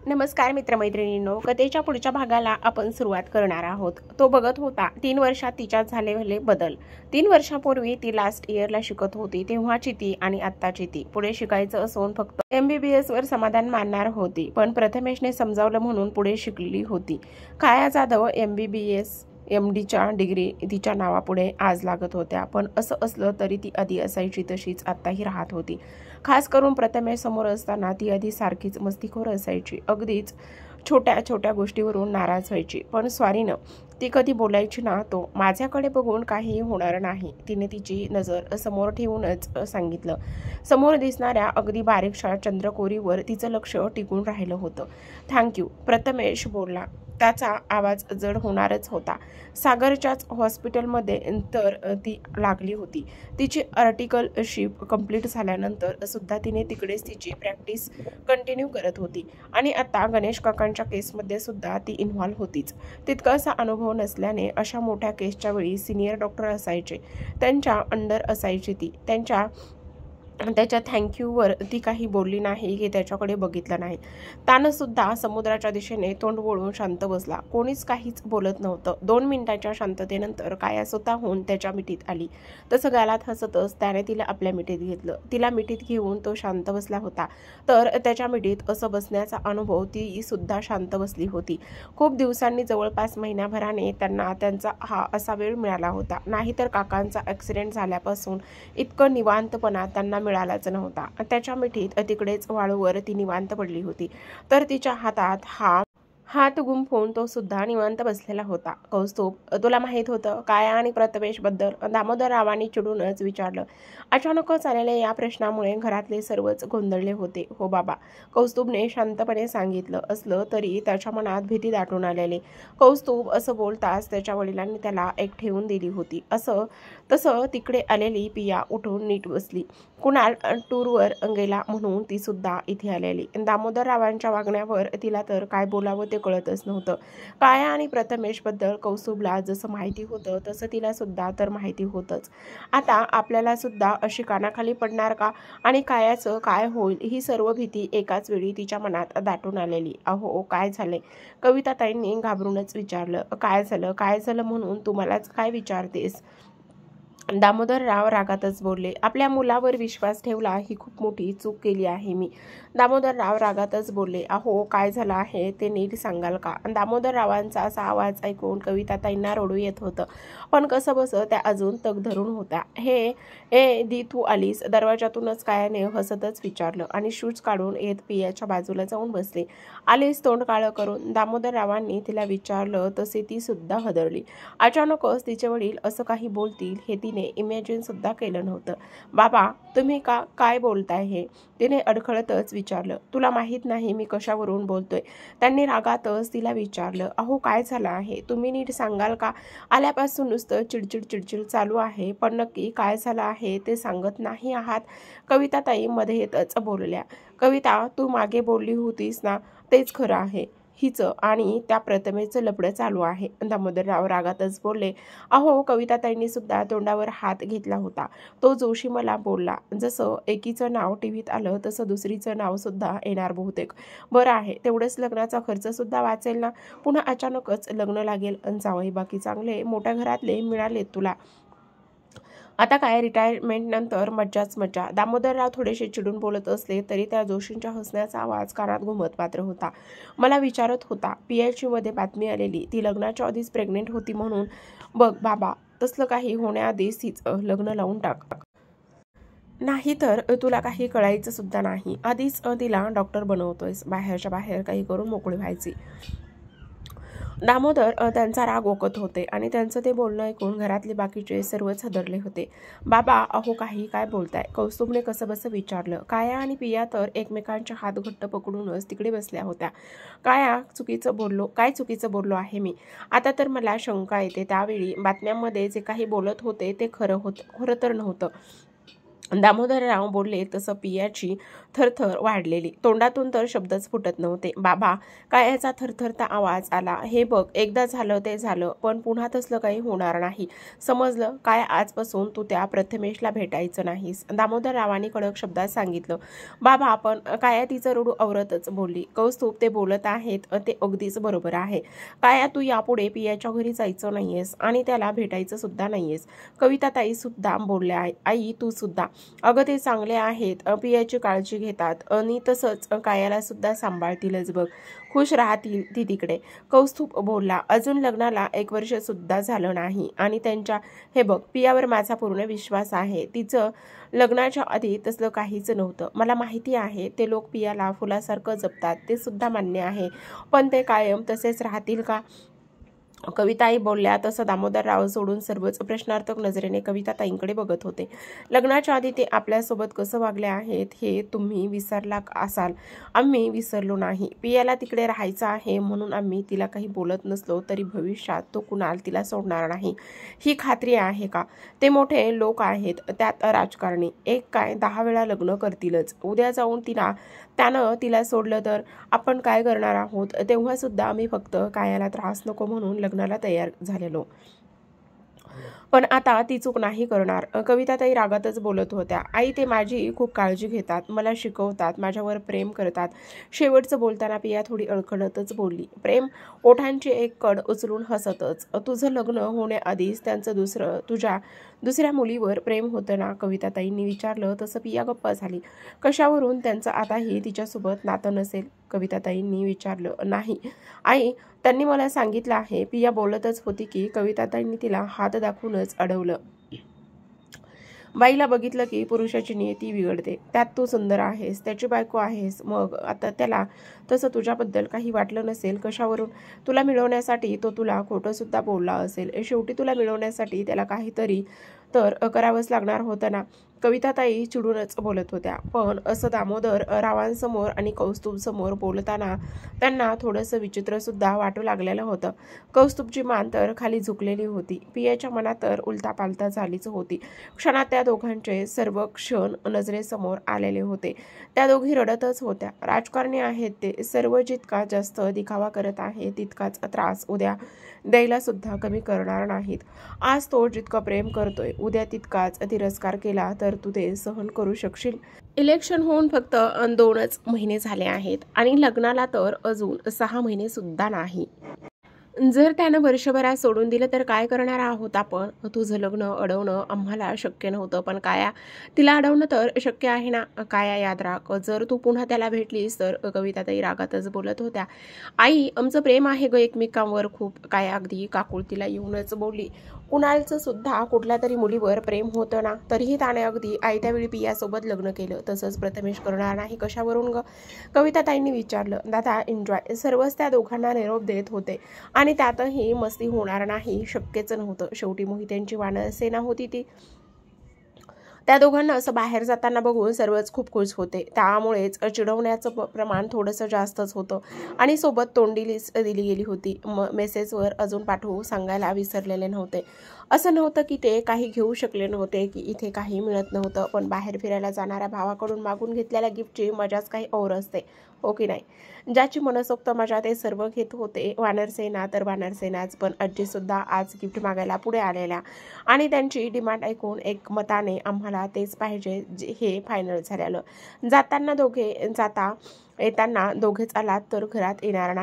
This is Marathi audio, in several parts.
नमस्कार मित्रमैत्रिणींनो, कथेच्या पुढच्या भागाला आपण सुरुवात करणार आहोत. तो बघत होता 3 वर्षात तिच्यात झालेले बदल. 3 वर्षापूर्वी ती लास्ट इयरला शिकत होती तेव्हाची ती आणि आत्ताची ती. पुढे शिकायचं असून फक्त MBBS वर समाधान मानणार होती, पण प्रथमेशने समजावलं म्हणून पुढे शिकली होती. काया जाधव MBBS MDच्या डिग्री तिच्या नावापुढे आज लागत होत्या, पण असं असलं तरी ती आधी असायची तशीच आत्ताही राहत होती. खास करून प्रथमेश समोर असताना ती आधी सारखीच मस्तीखोर असायची. अगदीच छोट्या छोट्या गोष्टीवरून नाराज व्हायची, पण स्वारीनं ती कधी बोलायची ना, तो माझ्याकडे बघून काही होणार नाही, तिने तिची नजर समोर ठेवूनच सांगितलं. समोर दिसणाऱ्या अगदी बारीकशा चंद्रकोरीवर तिचं लक्ष टिकून राहिलं होतं. थँक्यू, प्रथमेश बोलला. त्याचा आवाज जड होणारच होता. सागरच्याच हॉस्पिटलमध्ये तर ती लागली होती. तिची आर्टिकलशिप कंप्लीट झाल्यानंतर सुद्धा तिने तिकडेच तिची प्रॅक्टिस कंटिन्यू करत होती. आणि आता गणेश काकांच्या केसमध्ये सुद्धा ती इन्व्हॉल्व होतीच. तितकासा अनुभव नसल्याने अशा मोठ्या केसच्या वेळी सिनियर डॉक्टर असायचे, त्यांच्या अंडर असायची ती. त्याच्या थँक्यूवर ती काही बोलली नाही की त्याच्याकडे बघितलं नाही. त्यानं सुद्धा समुद्राच्या दिशेने तोंड वळून शांत बसला. कोणीच काहीच बोलत नव्हतं. 2 मिनिटाच्या शांततेनंतर काया स्वतःहून त्याच्या मिठीत आली. तसं गालात हसतच त्याने तिला आपल्या मिठीत घेतलं. तिला मिठीत घेऊन तो शांत बसला होता, तर त्याच्या मिठीत असं बसण्याचा अनुभव ती सुद्धा शांत बसली होती. खूप दिवसांनी, जवळपास महिन्याभराने त्यांना त्यांचा हा असा वेळ मिळाला होता. नाहीतर काकांचा ॲक्सिडेंट झाल्यापासून इतकं निवांतपणा त्यांना मिळालाच नव्हता. त्याच्या मिठीत तिकडेच वाळूवर ती निवांत पडली होती, तर तिच्या हातात हात गुंफून तो सुद्धा निवांत बसलेला होता. कौस्तुभ, तुला माहीत होतं काया आणि प्रथमेश बद्दल? दामोदररावांनी चिडूनच विचारलं. अचानकच आलेल्या या प्रश्नामुळे घरातले सर्वच गोंधळले होते. हो बाबा, कौस्तुभने शांतपणे सांगितलं. असलं तरी त्याच्या मनात भीती दाटून आलेली. कौस्तुभ असं बोलताच त्याच्या वडिलांनी त्याला एक ठेवून दिली होती. तसं तिकडे आलेली पिया उठून नीट बसली. कुणाल टूरवर गेला म्हणून ती सुद्धा इथे आलेली. दामोदररावांच्या वागण्यावर तिला तर काय बोलावं ते कळतच नव्हतं. काया आणि प्रथमेश बद्दल कौस्तुभला जसं माहिती होतं तसं तिला सुद्धा तर माहिती होतंच. आता आपल्याला सुद्धा अशी कानाखाली पडणार का, आणि कायाचं काय होईल, ही सर्व भीती एकाच वेळी तिच्या मनात दाटून आलेली. अहो, काय झालंय? कविताताईंनी घाबरूनच विचारलं. काय झालं म्हणून तू मलाच काय विचारतेस? दामोदरराव रागातच बोलले. आपल्या मुलावर विश्वास ठेवला ही खूप मोठी चूक केली आहे मी. दामोदरराव रागातच बोलले. अहो, काय झालं आहे ते नीट सांगाल का? दामोदररावांचा असा आवाज ऐकून कविताताईंना रडू येत होतं, पण कसं बसं त्या अजून तग धरून होत्या. दी तू आलीस? दरवाजातूनच कायाने हसतच विचारलं आणि शूज काढून येत पियाच्या बाजूला जाऊन बसले. आलीस? तोंड काळं करून दामोदररावांनी तिला विचारलं तसे ती सुद्धा हदरली. अचानकच तिचे वडील असं काही बोलतील हे तिने इमॅजिन सुद्धा केलं नव्हतं. बाबा, तुम्ही काय बोलताय हे? तिने अडखळतच विचारलं. तुला माहित नाही मी कशावरून बोलतोय? त्यांनी रागातच तिला विचारलं. अहो, काय झालं आहे? तुम्ही नीट सांगाल का? आल्यापासून नुसतं चिडचिड चालू आहे, पण नक्की काय झालं आहे ते सांगत नाही आहात. कविताताई मध्ये येतच बोलल्या. कविता, तू मागे बोलली होतीस ना, तेच खरं आहे. हिचं आणि त्या प्रथमेचं लफडं चालू आहे. दामोदरराव रागातच बोलले. अहो, कविताताईंनी सुद्धा तोंडावर हात घेतला होता. तो जोशी मला बोलला. जसं एकीचं नाव टीव्हीत आलं तसं दुसरीचं नाव सुद्धा येणार बहुतेक. बरं आहे, तेवढंच लग्नाचा खर्च सुद्धा वाचेल ना. पुन्हा अचानकच लग्न लागेल. जावई बाकी चांगले मोठ्या घरातले मिळालेत तुला. आता काय, रिटायरमेंट नंतर मज्जाच मज्जा. दामोदरराव थोडेसे चिडून बोलत असले तरी त्या जोशींच्या हसण्याचा आवाज कानात घुमत मात्र होता. मला विचारत होता. PIC मध्ये बातमी आलेली, ती लग्नाच्या आधीच प्रेग्नेंट होती म्हणून. बघ बाबा, तसलं काही होण्याआधीच तिचं लग्न लावून टाक. नाही तर तुला काही कळायचं सुद्धा नाही. आधीच तिला डॉक्टर बनवतोयस. बाहेरच्या बाहेर काही करून मोकळी व्हायची. दामोदर त्यांचा राग ओकत होते आणि त्यांचं ते बोलणं ऐकून घरातले बाकीचे सर्वच हदरले होते. बाबा, अहो काही काय बोलताय? कौस्तुभने कसंबसं विचारलं. काया आणि पिया तर एकमेकांच्या हात घट्ट पकडूनच तिकडे बसल्या होत्या. काय चुकीचं बोललो आहे मी? आता तर मला शंका येते. त्यावेळी बातम्यांमध्ये जे काही बोलत होते ते खरं तर नव्हतं. दामोदरराव बोलले तसं पियाची थरथर वाढलेली, तोंडातून तर शब्दच फुटत नव्हते. बाबा, कायाचा थरथरता आवाज आला. हे बघ, एकदा झालं ते झालं, पण पुन्हा तसलं काही होणार नाही, समजलं काय? आजपासून तू त्या प्रथमेशला भेटायचं नाहीस, दामोदररावांनी कडक शब्दात सांगितलं. बाबा, आपण काया तिचं रडू आवरतच बोलली. कौस्तुभ, ते बोलत आहेत ते अगदीच बरोबर आहे. काया, तू यापुढे पियाच्या घरी जायचं नाहीयेस आणि त्याला भेटायचं सुद्धा नाहीयेस. कविताताई सुद्धा बोलल्या. आई, तू सुद्धा. अगं, ते चांगले आहेत, पियाची काळजी घेतात आणि तसंच कायाला सुद्धा सांभाळतीलच बघ. खुश राहतील ती तिकडे. कौस्तुभ बोलला. अजून लग्नाला 1 वर्ष सुद्धा झालं नाही आणि त्यांच्या हे बघ, पियावर माझा पूर्ण विश्वास आहे. तिचं लग्नाच्या आधी तसलं काहीच नव्हतं. मला माहिती आहे ते लोक पियाला फुलासारखं जपतात, ते सुद्धा मान्य आहे, पण ते कायम तसेच राहतील का? कविताई बोलल्या. तसं दामोदरराव सोडून सर्वच प्रश्नार्थक नजरेने कविताताईंकडे बघत होते. लग्नाच्या आधी ते आपल्यासोबत कसं वागले आहेत हे तुम्ही विसरला असाल. आम्ही विसरलो नाही. पियाला तिकडे राहायचं आहे म्हणून आम्ही तिला काही बोलत नसलो तरी भविष्यात तो कुणाल तिला सोडणार नाही, ही खात्री आहे का? ते मोठे लोक आहेत, त्यात राजकारणी, एक काय 10 वेळा लग्न करतीलच. उद्या जाऊन त्यानं तिला सोडलं तर आपण काय करणार आहोत? तेव्हा सुद्धा आम्ही फक्त कायाला त्रास नको म्हणून लग्नाला तयार झालेलो, पण आता ती चूक नाही करणार. कविताताई रागातच बोलत होत्या. आई, ते माझी खूप काळजी घेतात, मला शिकवतात, माझ्यावर प्रेम करतात. शेवटचं बोलताना पिया थोडी अडखळतच बोलली. प्रेम? ओठांची एक कड उचलून हसतच. तुझं लग्न होण्याआधीच त्यांचं तुझ्या दुसऱ्या मुलीवर प्रेम होतं ना? कविताताईंनी विचारलं. तसं पिया गप्प झाली. कशावरून त्यांचं आताही तिच्यासोबत नातं नसेल? कविताताईंनी विचारलं. नाही आई, त्यांनी मला सांगितलं आहे. पिया बोलतच होती की कविताताईंनी तिला हात दाखवूनच अडवलं. बाईला बघितलं की पुरुषाची नियती बिघडते. त्यात तू सुंदर आहेस, त्याची बायको आहेस, मग आता त्याला तसं तुझ्याबद्दल काही वाटलं नसेल. कशावरून? तुला मिळवण्यासाठी तो तुला खोटं सुद्धा बोलला असेल. शेवटी तुला मिळवण्यासाठी त्याला काहीतरी तर करावंच लागणार होतं ना? कविताताई चिडूनच बोलत होत्या, पण असं दामोदर रावांसमोर आणि कौस्तुभसमोर बोलताना त्यांना थोडंसं विचित्र सुद्धा वाटू लागलेलं होतं. कौस्तुभची मान तर खाली झुकलेली होती. पियाच्या मनात तर उलतापालता झालीच होती. क्षणात त्या दोघांचे सर्व क्षण नजरेसमोर आलेले होते. त्या दोघी रडतच होत्या. राजकारणी आहेत ते, सर्व जितका जास्त दिखावा करत आहे तितकाच त्रास उद्या द्यायला सुद्धा कमी करणार नाहीत. आज तो जितकं प्रेम करतोय, उद्या तितकाच तिरस्कार केला तर तू ते सहन करू शकशील? इलेक्शन होऊन फक्त 2च महिने झाले आहेत आणि लग्नाला तर अजून 6 महिने सुद्धा नाही. जर त्यानं वर्षभरात सोडून दिलं तर काय करणार आहोत आपण? तुझं लग्न अडवणं आम्हाला शक्य नव्हतं, पण काया, तिला अडवणं तर शक्य आहे ना? काया, याद राख, जर तू पुन्हा त्याला भेटलीस तर. कविताताई रागातच बोलत होत्या. आई, आमचं प्रेम आहे ग एकमेकांवर खूप. काया अगदी काकुळतीला येऊनच बोलली. कुणालचं सुद्धा कुठल्या तरी मुलीवर प्रेम होतं ना? तरीही त्याने अगदी आयत्या वेळी पियासोबत लग्न केलं. तसंच प्रथमेश करणार नाही कशावरून ग? कविताताईंनी विचारलं. दादा, एन्जॉय. सर्वच त्या दोघांना निरोप देत होते आणि त्यातही मस्ती होणार नाही शक्यच नव्हतं. शेवटी मोहित्यांची वानरसेना होती ती. त्या दोघांना असं बाहेर जाताना बघून सर्वच खूप खुश होते. त्यामुळेच चिडवण्याचं प्रमाण थोडंसं जास्तच होतं आणि सोबत तोंडीलीच दिली गेली होती. मेसेजवर अजून पाठवू सांगायला विसरलेले नव्हते. असं नव्हतं की ते काही घेऊ शकले नव्हते, की इथे काही मिळत नव्हतं, पण बाहेर फिरायला जाणाऱ्या भावाकडून मागून घेतलेल्या गिफ्टची मजाच काही और असते, हो की नाही? ज्याची मनसोक्त मजा ते सर्व घेत होते. वानरसेना तर वानरसेनाच, पण आजीसुद्धा आज गिफ्ट मागायला पुढे आलेल्या आणि त्यांची डिमांड ऐकून एकमताने आम्हाला तेच पाहिजे हे फायनल झालेलं. जाता येताना दोघेच आलात तर घरात घेणार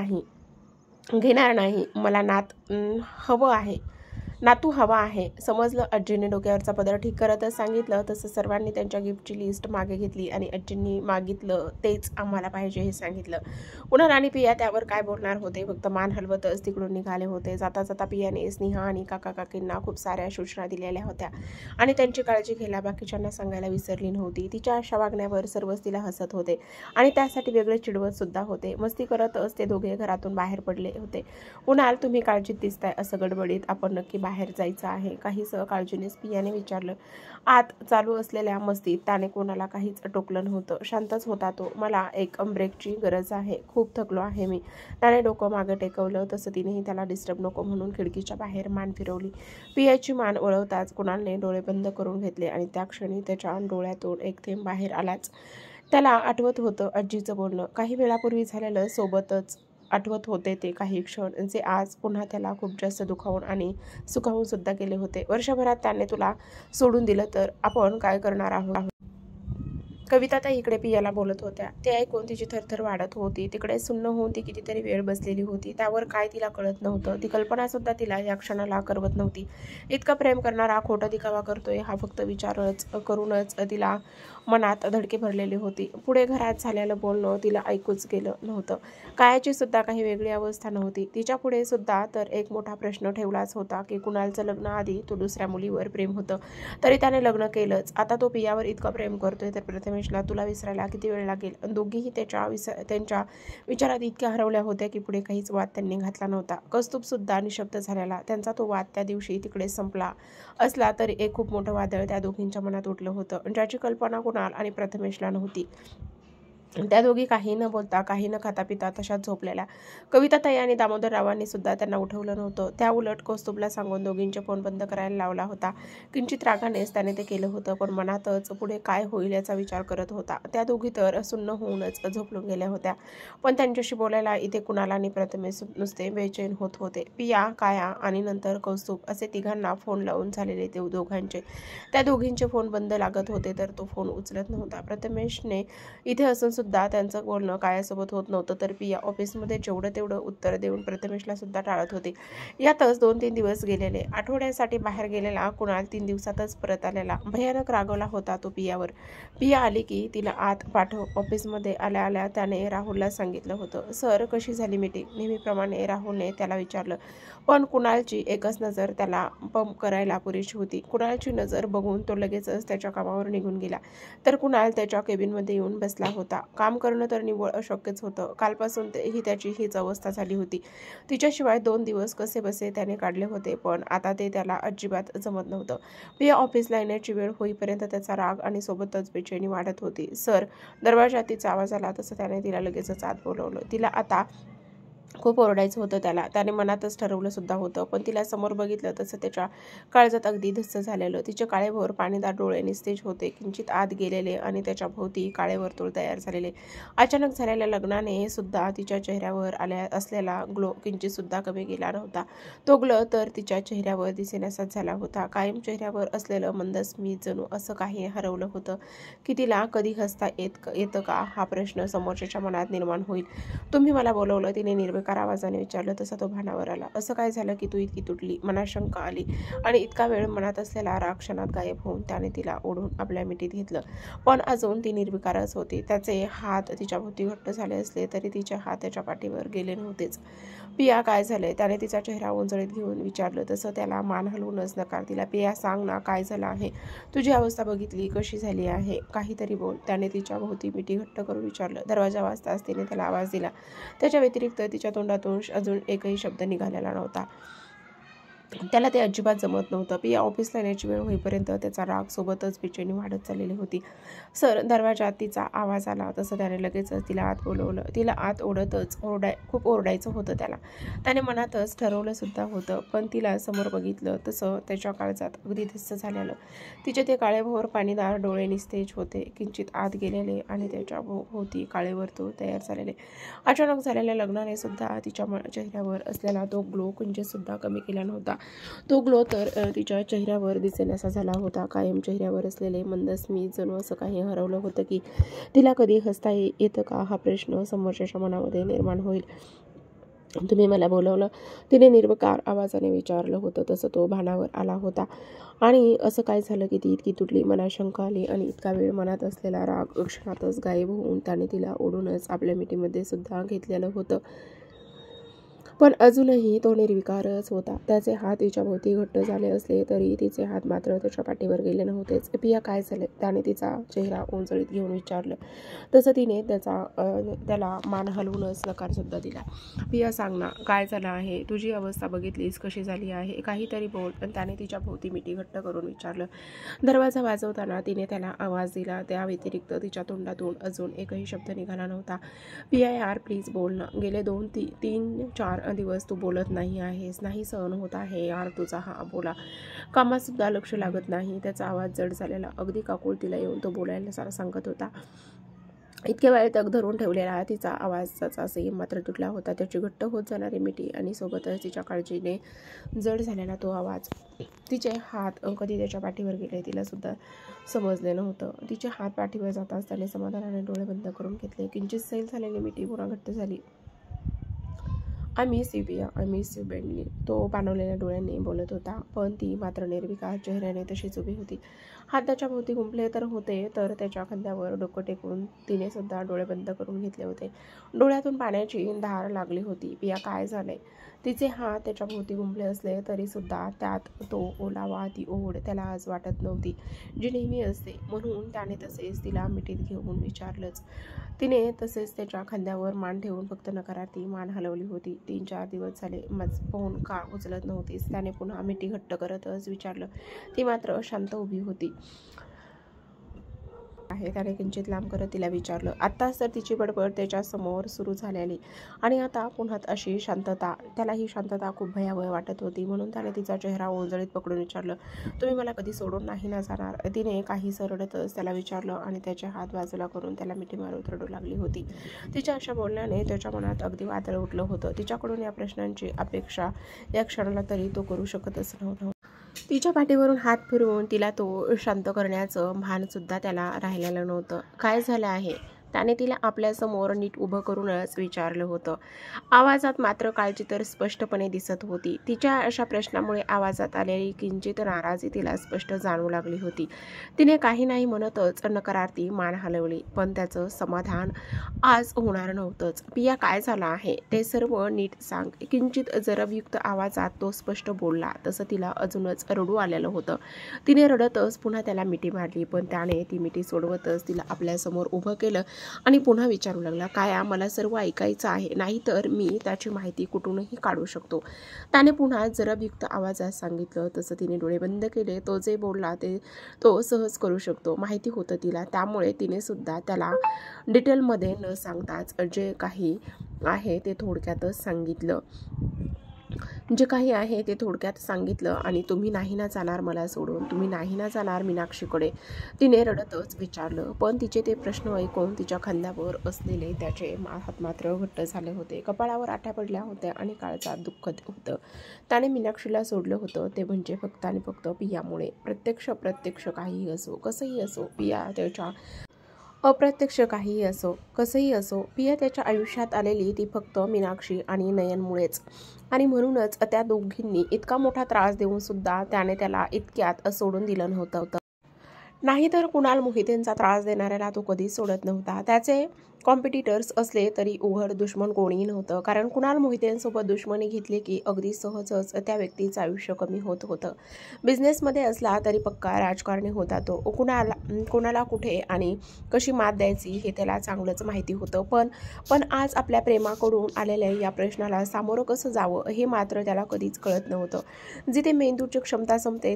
नाही. मला नातू हवा आहे, समजलं? आजीने डोक्यावरचा पदर ठीक करतच सांगितलं. तसं सर्वांनी त्यांच्या गिफ्टची लिस्ट मागे घेतली आणि आजींनी मागितलं तेच आम्हाला पाहिजे हे सांगितलं. कुणाल आणि पिया त्यावर काय बोलणार होते? फक्त मान हलवतच तिकडून निघाले होते. जाता जाता पियाने स्नेहा आणि काकाकाकींना खूप साऱ्या सूचना दिलेल्या होत्या आणि त्यांची काळजी घ्यायला बाकीच्यांना सांगायला विसरली नव्हती. तिच्या अशा वागण्यावर सर्वच तिला हसत होते आणि त्यासाठी वेगळे चिडवत सुद्धा होते. मस्ती करतच ते दोघे घरातून बाहेर पडले होते. कुणाल, तुम्ही काळजीत दिसताय, असं गडबडीत आपण नक्की बाहेर बाहेर जायचं आहे, काहीसं काळजीनेच पियाने विचारलं. आत चालू असलेल्या मस्तीत त्याने कोणाला काहीच टोकलं नव्हतं. शांतच होता तो. मला एक ब्रेकची गरज आहे, खूप थकलो आहे मी. त्याने डोकं मागं टेकवलं. तसं तिनेही त्याला डिस्टर्ब नको म्हणून खिडकीच्या बाहेर मान फिरवली. पियाची मान वळवताच कुणालने डोळे बंद करून घेतले आणि त्या क्षणी त्याच्या डोळ्यातून एक थेंब बाहेर आलाच. त्याला आठवत होतं आजीचं बोलणं, काही वेळापूर्वी झालेलं. सोबतच आठवत होते ते काही क्षण जे आज पुन्हा त्याला खूप जास्त दुखावून आणि सुखावून सुद्धा गेले होते. वर्षभरात त्याने तुला सोडून दिलं तर आपण काय करणार आहोत? कविताताई इकडे पियाला बोलत होत्या. ते ऐकून तिची थरथर वाढत होती. तिकडे सुन्न होऊन ती कितीतरी वेळ बसलेली होती. त्यावर काय तिला कळत नव्हतं. ती कल्पना सुद्धा तिला या क्षणाला करवत नव्हती. इतकं प्रेम करणारा खोटा दिखावा करतोय हा फक्त विचारच करूनच तिला मनात धडकी भरलेली होती. पुढे घरात झालेलं बोलणं तिला ऐकूच गेलं नव्हतं. कायाची सुद्धा काही वेगळी अवस्था नव्हती. तिच्या पुढे सुद्धा तर एक मोठा प्रश्न ठेवलाच होता की कुणालचं लग्न आधी तो दुसऱ्या मुलीवर प्रेम होतं, तरी त्याने लग्न केलंच. आता तो पियावर इतकं प्रेम करतोय तर प्रथमेशला तुला विसरायला किती वेळ लागेल? दोघीही त्यांच्या विचारात इतक्या हरवल्या होत्या की पुढे काहीच वाद त्यांनी घातला नव्हता. कौस्तुभ सुद्धा निशब्द झालेला. त्यांचा तो वाद त्या दिवशी तिकडे संपला असला तरी एक खूप मोठं वादळ त्या दोघींच्या मनात उठलं होतं, ज्याची कल्पना कुणाल आणि प्रथमेशला नव्हती. त्या दोघी काही न बोलता काही न खाता पिता तशाच झोपलेल्या. कविताताई आणि दामोदररावांनी सुद्धा त्यांना उठवलं नव्हतं. त्या उलट कौस्तुभला सांगून दोघींचे फोन बंद करायला लावला होता. किंचित रागानेच त्याने ते केलं होतं, पण मनातच पुढे काय होईल याचा विचार करत होता. त्या दोघी तर सुन्न होऊनच झोपून गेल्या होत्या, पण त्यांच्याशी बोलायला इथे कुणाल आणि प्रथमेश नुसते बेचैन होत होते. पिया, काया आणि नंतर कौस्तुभ असे तिघांना फोन लावून झालेले ते दोघांचे. त्या दोघींचे फोन बंद लागत होते तर तो फोन उचलत नव्हता. प्रथमेशने इथे असून सुद्धा त्यांचं बोलणं कायासोबत होत नव्हतं, तर पिया ऑफिसमध्ये जेवढं तेवढं उत्तर देऊन प्रथमेशला सुद्धा टाळत होती. यातच 2-3 दिवस गेलेले. आठवड्यासाठी बाहेर गेलेला कुणाल 3 दिवसातच परत आलेला. भयानक रागवला होता तो पियावर. पिया आली की तिला आत पाठव. ऑफिसमध्ये आल्या आल्या त्याने राहुलला सांगितलं होतं. सर, कशी झाली मीटिंग? नेहमीप्रमाणे राहुलने त्याला विचारलं, पण कुणालची एकच नजर त्याला पंप करायला पुरेशी होती. कुणालची नजर बघून तो लगेचच त्याच्या कामावर निघून गेला, तर कुणाल त्याच्या केबिनमध्ये येऊन बसला होता. काम करणं तर निव्वळ अशक्यच होतं. कालपासून ही त्याची हीच अवस्था झाली होती. तिच्याशिवाय 2 दिवस कसेबसे त्याने काढले होते, पण आता ते त्याला अजिबात जमत नव्हतं. पिया ऑफिसला येण्याची वेळ होईपर्यंत त्याचा राग आणि सोबतच बेचैनी वाढत होती. सर, दरवाजात तिचा आवाज आला तसं त्याने तिला लगेचच आत बोलवलं. तिला आता खूप ओरडायचं होतं त्याने मनातच ठरवलं सुद्धा होतं, पण तिला समोर बघितलं तसं त्याच्या काळजात अगदी धस्स झालेलं. तिचे काळेभोर पाणीदार डोळे निस्तेज होते, किंचित आत गेलेले आणि त्याच्या भोवती काळे वर्तुळ तयार झालेले. अचानक झालेल्या लग्नाने सुद्धा तिच्या चेहऱ्यावर असलेला ग्लो किंचित सुद्धा कमी गेला नव्हता. तो ग्लो तर तिच्या चेहऱ्यावर दिसेनासाच झाला होता. कायम चेहऱ्यावर असलेलं मंद स्मित जणू असं काही हरवलं होतं की तिला कधी हसता येतं का हा प्रश्न समोरच्याच्या मनात निर्माण होईल. तुम्ही मला बोलवलं? तिने निर्विकार आवाजाने विचारलं. तसा तो भानावर आला. असं काय झालं की तू इतकी तुटली? मनात शंका आली आणि इतका वेळ मनात असलेला राग क्षणात गायब होऊन त्याने तिला ओढून आपल्या मिठीत घेतलं, पण अजून ती निर्विकारच होती. त्याचे हात तिच्या भोवती घट्ट झाले असले तरी तिचे हात त्याच्या पाठीवर गेले नव्हतेच. पिया, काय झालंय? त्याने तिचा चेहरा उंजळीत घेऊन विचारलं. तसं त्याला मान हलवूनच नकार दिला. पिया, सांग ना, काय झालं आहे? तुझी अवस्था बघितली, कशी झाली आहे? काहीतरी बोल. त्याने तिच्या भोवती मिठी घट्ट करून विचारलं. दरवाजा वाजताच तिने त्याला आवाज दिला. त्याच्या व्यतिरिक्त तिच्या तोंडातून अजून एकही शब्द निघालेला नव्हता. त्याला ते अजिबात जमत नव्हतं. पिया ऑफिसला येण्याची वेळ होईपर्यंत त्याचा राग सोबतच बेचैनी वाढत चाललेली होती. सर, दरवाजात तिचा आवाज आला तसं त्याने लगेचच तिला आत बोलवलं. तिला आत ओढतच खूप ओरडायचं होतं त्याला. त्याने मनातच ठरवलं सुद्धा होतं, पण तिला समोर बघितलं तसं त्याच्या काळजात अगदी धस्स झालेलं. तिचे ते काळेभोर पाणीदार डोळे निस्तेज होते, किंचित आत गेलेले आणि त्याच्या भोवती काळे वर्तुळ तयार झालेले. अचानक झालेल्या लग्नाने सुद्धा तिच्या चेहऱ्यावर असलेला तो ग्लो किंचित सुद्धा कमी केला नव्हता. तो ग्लो तर तिच्या चेहऱ्यावर दिसेनासा झाला होता. कायम चेहऱ्यावर असलेले मंद स्मित जणू असं काही हरवलं होतं की तिला कधी हसता येतं का हा प्रश्न समोरच्याच्या मनामध्ये निर्माण होईल. तुम्ही मला बोलवलं? तिने निर्विकार आवाजाने विचारलं होतं. तसं तो भानावर आला होता. आणि असं काय झालं की ती इतकी तुटली? मनात शंका आली आणि इतका वेळ मनात असलेला राग क्षणातच गायब होऊन त्याने तिला ओढूनच आपल्या मिठीमध्ये सुद्धा घेतलेलं होतं. पण अजूनही तो निर्विकारच होता. त्याचे हात तिच्या भोवती घट्ट झाले असले तरी तिचे हात मात्र त्याच्या पाठीवर गेले नव्हतेच. पिया काय झाले? त्याने तिचा चेहरा ओंजळीत घेऊन विचारलं. तसं तिने त्याला मान हलवूनच नकार सुद्धा दिला. पिया सांग ना, काय झालं आहे? तुझी अवस्था बघितलीस कशी झाली आहे? काहीतरी बोल. पण त्याने तिच्या भोवती मिठी घट्ट करून विचारलं. दरवाजा वाजवताना तिने त्याला आवाज दिला. त्या व्यतिरिक्त तिच्या तोंडातून अजून एकही शब्द निघाला नव्हता. पिया यार प्लीज बोल ना. गेले 2-3-4 दिवस तू बोलत नाही आहेस. नाही सहन होत आहे यार तुझा हा बोला. कामात सुद्धा लक्ष लागत नाही. त्याचा आवाज जड झालेला अगदी काकुळतीला येऊन तो बोलायला सांगत होता. इतके वेळ तग धरून ठेवलेला तिचा आवाजाचा सेम मात्र तुटला होता. त्याची घट्ट होत जाणारी मिठी आणि सोबतच तिच्या काळजीने जड झालेला तो आवाज. तिचे हात कधी त्याच्या पाठीवर गेले तिला सुद्धा समजले नव्हतं. तिचे हात पाठीवर जाताच त्याने समाधानाने डोळे बंद करून घेतले. किंचित सैल झालेली मिठी पुन्हा घट्ट झाली. आय मिस यू पिया, आय मिस यू बेडली. तो पाणवलेल्या डोळ्यांनी बोलत होता. पण ती मात्र निर्विकार चेहऱ्याने तशीच उभी होती. हात त्याच्या भोवती गुंफले तर होते तर त्याच्या खांद्यावर डोकं टेकून तिने सुद्धा डोळे बंद करून घेतले होते. डोळ्यातून पाण्याची धार लागली होती. पिया काय झाले? तिचे हात त्याच्या भोवती गुंफले असले तरी सुद्धा त्यात तो ओलावा, ती ओढ त्याला आज वाटत नव्हती जी नेहमी असते. म्हणून त्याने तसेच तिला मिठीत घेऊन विचारलंच. तिने तसेच त्याच्या खांद्यावर मान ठेवून फक्त नकारार्थी मान हलवली होती. 3-4 दिवस झाले माझा फोन का उचलत नव्हतीस? त्याने पुन्हा मिठी घट्ट करतच विचारलं. ती मात्र शांत उभी होती. आहे त्याने किंचित लांब करत तिला विचारलं. आत्ताच तर तिची बडबड त्याच्या समोर सुरू झालेली आणि आता पुन्हा अशी शांतता. त्याला ही शांतता खूप भयावह वाटत होती. म्हणून त्याने तिचा चेहरा ओंजळीत पकडून विचारलं. तुम्ही मला कधी सोडून नाही ना जाणार? तिने काहीसं रडतच त्याला विचारलं आणि त्याचे हात बाजूला करून त्याला मिठी मारत रडू लागली होती. तिच्या अशा बोलण्याने त्याच्या मनात अगदी वादळ उठलं होतं. तिच्याकडून या प्रश्नांची अपेक्षा या क्षणाला तरी तो करू शकतच नव्हता. तिच्या पाठीवरून हात फिरवून तिला तो शांत करण्याचं भान सुद्धा त्याला राहिलेलं नव्हतं. काय झालं आहे? त्याने तिला आपल्यासमोर नीट उभं करूनच विचारलं होतं. आवाजात मात्र काळजी तर स्पष्टपणे दिसत होती. तिच्या अशा प्रश्नामुळे आवाजात आलेली किंचित नाराजी तिला स्पष्ट जाणवू लागली होती. तिने काही नाही म्हणतच नकारार्थी मान हलवली. पण त्याचं समाधान आज होणार नव्हतंच. पिया काय झालं आहे ते सर्व नीट सांग. किंचित जरबयुक्त आवाजात तो स्पष्ट बोलला. तसं तिला अजूनच रडू आलेलं होतं. तिने रडतच पुन्हा त्याला मिठी मारली. पण त्याने ती मिठी सोडवतच तिला आपल्यासमोर उभं केलं आणि पुन्हा विचारू लागला. काय मला सर्व ऐकायचं आहे? नाहीतर मी त्याची माहिती कुठूनही काढू शकतो. त्याने पुन्हा जरबयुक्त आवाजात सांगितलं. तसं तिने डोळे बंद केले. तो जे बोलला ते तो सहज करू शकतो माहिती होतं तिला. त्यामुळे तिने सुद्धा त्याला डिटेलमध्ये न सांगताच जे काही आहे ते थोडक्यातच सांगितलं. आणि तुम्ही नाही ना जाणार मला सोडून? तुम्ही नाही ना जाणार मीनाक्षीकडे? तिने रडतच विचारलं. पण तिचे ते प्रश्न ऐकून तिच्या खांद्यावर असलेले त्याचे हात मात्र घट्ट झाले होते. कपाळावर आठ्या पडल्या होत्या आणि काळजात दुःख होतं. त्याने मीनाक्षीला सोडलं होतं ते म्हणजे फक्त आणि फक्त पियामुळे. प्रत्यक्ष काहीही असो कसंही असो पिया त्याच्या अप्रत्यक्ष काहीही असो कसंही असो पिया त्याच्या आयुष्यात आलेली ती फक्त मीनाक्षी आणि नयनमुळेच. आणि म्हणूनच त्या दोघींनी इतका मोठा त्रास देऊन सुद्धा त्याने त्याला इतक्यात सोडून दिलं नव्हतं. नाहीतर कुणाल मोहितेंचा त्रास देणाऱ्याला तो कधीच सोडत नव्हता. त्याचे कॉम्पिटिटर्स असले तरी उघड दुश्मन कोणीही नव्हतं. कारण कुणाल मोहितेंसोबत दुश्मनी घेतली की अगदी सहजच त्या व्यक्तीचं आयुष्य कमी होत होतं. बिझनेसमध्ये असला तरी पक्का राजकारणी होता तो. कोणाला कुठे आणि कशी मात द्यायची हे त्याला चांगलंच माहिती होतं. पण आज आपल्या प्रेमाकडून आलेल्या या प्रश्नाला सामोरं कसं जावं हे मात्र त्याला कधीच कळत नव्हतं. जिथे मेंदूची क्षमता संपते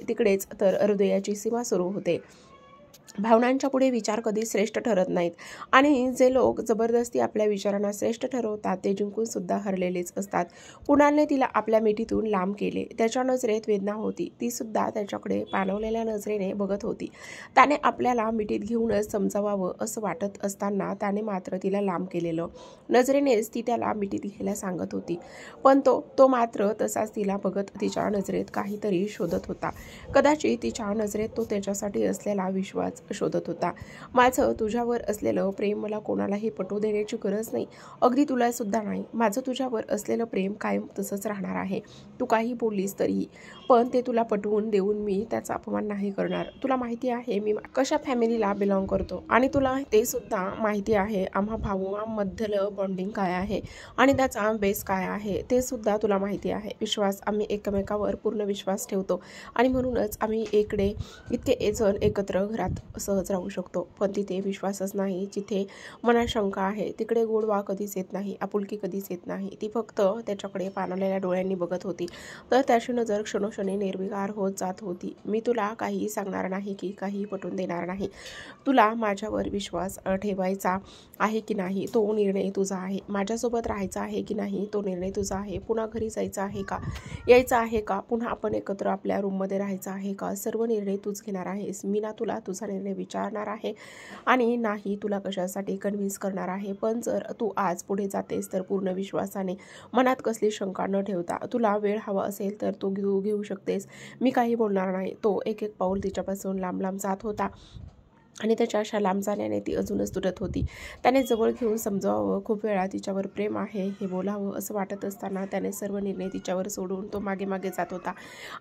तिकडेच तर हृदयाची सीमा सुरू होते. भावनांच्या पुढे विचार कधी श्रेष्ठ ठरत नाहीत आणि जे लोक जबरदस्ती आपल्या विचारांना श्रेष्ठ ठरवतात ते जिंकून सुद्धा हरलेलेच असतात. कुणालने तिला आपल्या मिठीतून लांब केले. त्याच्या नजरेत वेदना होती. ती सुद्धा त्याच्याकडे पाणवलेल्या नजरेने बघत होती. त्याने आपल्याला मिठीत घेऊनच समजावावं असं वाटत असताना त्याने मात्र तिला लांब केलेलं. नजरेनेच ती त्याला मिठीत घ्यायला सांगत होती. पण तो मात्र तसाच तिला बघत तिच्या नजरेत काहीतरी शोधत होता. कदाचित तिच्या नजरेत तो त्याच्यासाठी असलेला विश्वास विश्वास शोधत होता. माझं तुझ्यावर असलेलं प्रेम मला कोणालाही पटवू देण्याची गरज नाही, अगदी तुला सुद्धा नाही. माझं तुझ्यावर असलेलं प्रेम कायम तसंच राहणार आहे. तू काही बोललीस तरीही, पण ते तुला पटवून देऊन मी त्याचा अपमान नाही करणार. तुला माहिती आहे मी कशा फॅमिलीला बिलॉंग करतो आणि तुला ते सुद्धा माहिती आहे आम्हा भावांमधलं बॉन्डिंग काय आहे आणि त्याचा बेस काय आहे ते सुद्धा तुला माहिती आहे. विश्वास, आम्ही एकमेकावर पूर्ण विश्वास ठेवतो आणि म्हणूनच आम्ही इतके जण एकत्र घरात सहज राहू शकतो. पण तिथे विश्वासच नाही, जिथे मनात शंका आहे तिकडे गोडवा कधीच येत नाही, आपुलकी कधीच येत नाही. ती फक्त त्याच्याकडे पाणवलेल्या डोळ्यांनी बघत होती, तर त्याची नजर क्षणोक्षणी निर्विकार होत जात होती. मी तुला काही सांगणार नाही की काही पटवून देणार नाही. तुला माझ्यावर विश्वास ठेवायचा आहे की नाही तो निर्णय तुझा आहे. माझ्यासोबत राहायचा आहे की नाही तो निर्णय तुझा आहे. पुन्हा घरी जायचं आहे का, यायचं आहे का, पुन्हा आपण एकत्र आपल्या रूममध्ये राहायचं आहे का, सर्व निर्णय तूच घेणार आहेस. मी ना तुला तुझा निर्णय विचारणार आहे आणि नाही तुला कशासाठी कन्व्हिन्स करणार आहे. पण जर तू आज पुढे जातेस तर पूर्ण विश्वासाने, मनात कसली शंका न ठेवता, तुला वेळ हवा असेल तर तो घेऊ शकतेस. मी काही बोलणार नाही. तो एक एक पाऊल तिच्यापासून लांब लांब जात होता आणि त्याच्या अशा लांब जाण्याने ती अजूनच तुटत होती. त्याने जवळ घेऊन समजावं, खूप वेळा तिच्यावर प्रेम आहे हे बोलावं असं वाटत असताना त्याने सर्व निर्णय तिच्यावर सोडून तो मागे मागे जात होता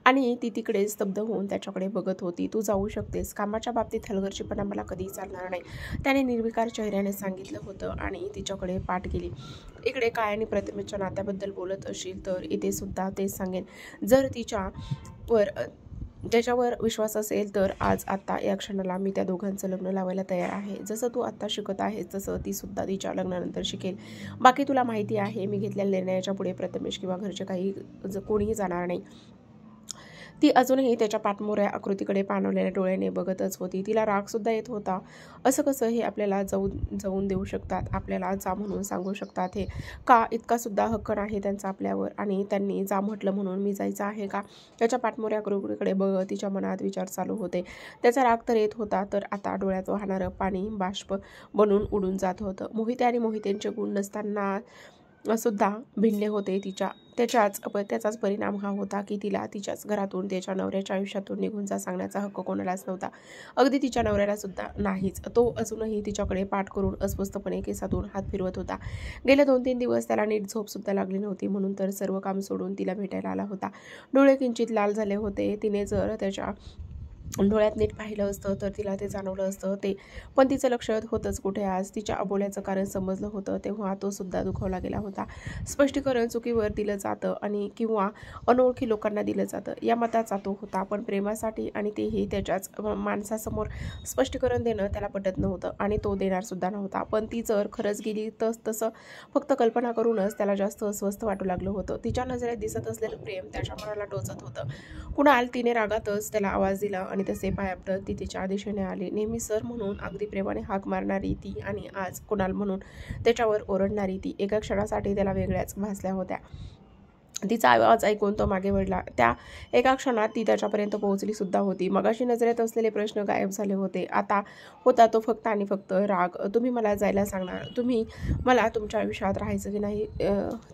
आणि ती तिकडे स्तब्ध होऊन त्याच्याकडे बघत होती. तू जाऊ शकतेस, कामाच्या बाबतीत हलगर्जीपणा मला कधीही चालणार नाही, त्याने निर्विकार चेहऱ्याने सांगितलं होतं आणि तिच्याकडे पाठ केली. इकडे काय आणि प्रतिमेच्या नात्याबद्दल बोलत असशील तर इथे सुद्धा तेच सांगेन. जर ज्याच्यावर विश्वास असेल तर आज आत्ता या क्षणाला मी त्या दोघांचं लग्न लावायला तयार आहे. जसं तू आत्ता शिकत आहेस तसं ती सुद्धा तिच्या लग्नानंतर शिकेल. बाकी तुला माहिती आहे मी घेतलेल्या निर्णयाच्या पुढे प्रथमेश किंवा घरचे कोणीही जाणार नाही. ती अजूनही त्याच्या पाठमोऱ्या आकृतीकडे पाणवलेल्या डोळ्याने बघतच होती. तिला रागसुद्धा येत होता. असं कसं हे आपल्याला जाऊन देऊ शकतात, आपल्याला जा म्हणून सांगू शकतात, हे का इतका सुद्धा हक्क नाही त्यांचा आपल्यावर, आणि त्यांनी जा म्हटलं म्हणून मी जायचं आहे का. त्याच्या पाठमोऱ्या आकृतीकडे बघत तिच्या मनात विचार चालू होते. त्याचा राग तर येत होता, तर आता डोळ्यात वाहणारं पाणी बाष्प बनून उडून जात होतं. मोहिते आणि मोहितेंचे गुण नसताना सुद्धा भिनले होते त्याचाच परिणाम हा होता की तिला तिच्याच घरातून, त्याच्या नवऱ्याच्या आयुष्यातून निघून जा सांगण्याचा हक्क कोणालाच नव्हता, अगदी तिच्या नवऱ्याला सुद्धा नाहीच. तो अजूनही तिच्याकडे पाठ करून अस्वस्थपणे केसातून हात फिरवत होता. गेले 2-3 दिवस त्याला नीट झोप सुद्धा लागली नव्हती, म्हणून तर सर्व काम सोडून तिला भेटायला आला होता. डोळे किंचित लाल झाले होते. तिने जर त्याच्या डोळ्यात नीट पाहिलं असतं तर तिला ते जाणवलं असतं पण तिचं लक्ष होतंच कुठे. आज तिच्या अबोल्याचं कारण समजलं होतं तेव्हा तो सुद्धा दुखावला गेला होता. स्पष्टीकरण चुकीवर दिलं जातं आणि किंवा अनोळखी लोकांना दिलं जातं या मताचा तो होता, पण प्रेमासाठी आणि तेही त्याच्याच माणसासमोर स्पष्टीकरण देणं त्याला पटत नव्हतं आणि तो देणार सुद्धा नव्हता. पण ती जर खरंच गेली तसं फक्त कल्पना करूनच त्याला जास्त अस्वस्थ वाटू लागलं होतं. तिच्या नजरेत दिसत असलेलं प्रेम त्याच्या मनाला टोचत होतं. कुणाल, तिने रागातच त्याला आवाज दिला आणि तसे पाय आपटत ती तिच्या दिशेने आली. नेहमी सर म्हणून अगदी प्रेमाने हाक मारणारी ती आणि आज कुणाल म्हणून त्याच्यावर ओरडणारी ती एका क्षणासाठी त्याला वेगळ्याच भासल्या होत्या. तिचा आवाज ऐकून तो मागे वळला. त्या एका क्षणात ती त्याच्यापर्यंत पोहोचली सुद्धा होती. मगाशी नजरेत असलेले प्रश्न गायब झाले होते. आता होता तो फक्त आणि फक्त राग. तुम्ही मला जायला सांगणार, तुम्ही मला तुमच्या आयुष्यात राहायचं की नाही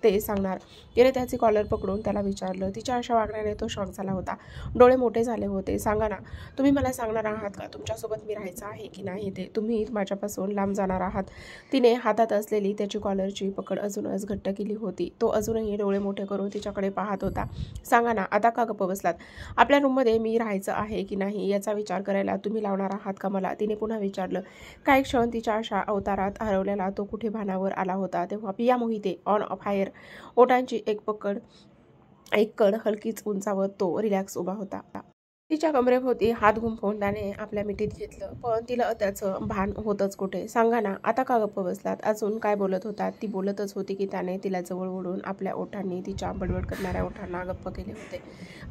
ते सांगणार. तिने त्याची कॉलर पकडून त्याला विचारलं. तिच्या अशा वागण्याने तो शॉक झाला होता. डोळे मोठे झाले होते. सांगा ना, तुम्ही मला सांगणार आहात का तुमच्यासोबत मी राहायचं आहे की नाही ते, तुम्ही माझ्यापासून लांब जाणार आहात. तिने हातात असलेली त्याची कॉलरची पकड अजूनच घट्ट केली होती. तो अजूनही डोळे मोठे करून तिच्याकडे पाहत होता. सांगा ना, आता का गप्प बसलात? आपल्या रूममध्ये मी राहायचं आहे की नाही याचा विचार करायला तुम्ही लावणार आहात का मला, तिने पुन्हा विचारलं. काही क्षण तिच्या अशा अवतारात हरवलेला तो कुठे भानावर आला होता तेव्हा पिया मोहिते ऑन फायर, ओठांची एक कण हलकीच उंचावत तो रिलॅक्स उभा होता. तिच्या कमरेभोवती हात गुंफवून त्याने आपल्या मिठीत घेतलं, पण तिला त्याचं भान होतच कुठे. सांगा ना, आता का गप्प बसलात? अजून काय बोलत होतात? ती बोलतच होती की त्याने तिला जवळ ओढून आपल्या ओठांनी तिच्या बडबड करणाऱ्या ओठांना गप्प केले होते.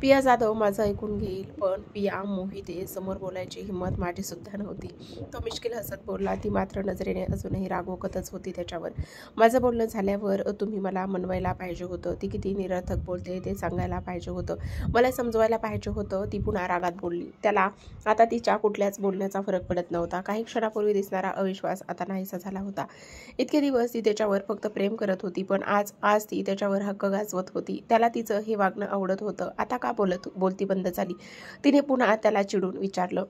पिया जाधव माझं ऐकून घेईल, पण पिया मोहिते समोर बोलायची हिंमत माझी सुद्धा नव्हती. तो मिश्किल हसत बोलला. ती मात्र नजरेने अजूनही रागवतच होती त्याच्यावर. माझं बोलणं झाल्यावर तुम्ही मला मनवायला पाहिजे होतं. ती किती निरर्थक बोलते ते सांगायला पाहिजे होतं, मला समजवायला पाहिजे होतं. ती पुन्हा रागात बोलली. त्याला आता तिच्या कुठल्याच बोलण्याचा फरक पडत नव्हता. काही क्षणापूर्वी दिसणारा अविश्वास आता नाहीसा झाला होता. इतके दिवस ती त्याच्यावर फक्त प्रेम करत होती, पण आज ती त्याच्यावर हक्क गाजवत होती. त्याला तिचं हे वागणं आवडत होतं. आता का बोलती बंद झाली? तिने पुन्हा त्याला चिडून विचारलं.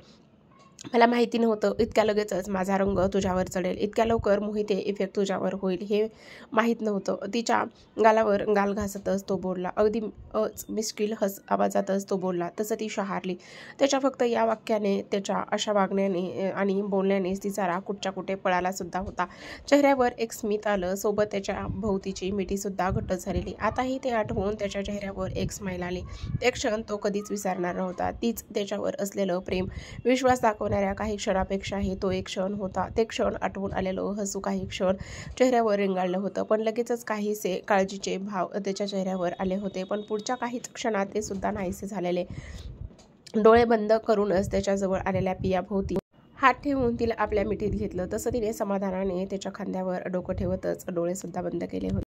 मला माहिती नव्हतं इतक्या लगेचच माझा रंग तुझ्यावर चढेल, इतक्या लवकर मोहिते इफेक्ट तुझ्यावर होईल हे माहीत नव्हतं. तिच्या गालावर गाल घासतच तो बोलला. अगदी मिश्किल आवाजातच तो बोलला. तसं ती शहारली. त्याच्या फक्त या वाक्याने, त्याच्या अशा वागण्याने आणि बोलण्यानेच तिचा राग कुठच्या कुठे पळाला सुद्धा होता. चेहऱ्यावर एक स्मित आलं, सोबत त्याच्या भोवतीची मिठीसुद्धा घट्ट झालेली. आताही ते आठवून त्याच्या चेहऱ्यावर एक स्माईल आली. ते क्षण तो कधीच विसरणार नव्हता. तीच त्याच्यावर असलेलं प्रेम, विश्वास दाखवणाऱ्या काही क्षणापेक्षाही तो एक क्षण होता. ते क्षण आठवून आलेलं हसू काही क्षण चेहऱ्यावर रेंगाळलं होतं, पण लगेचच काहीसे काळजीचे भाव त्याच्या चेहऱ्यावर आले होते. पण पुढच्या काहीच क्षणात ते सुद्धा नाहीसे झालेले. डोळे बंद करूनच त्याच्याजवळ आलेल्या पियाभोवती हात ठेवून तिला आपल्या मिठीत घेतलं. तसं तिने समाधानाने त्याच्या खांद्यावर डोकं ठेवतच डोळे सुद्धा बंद केले होते.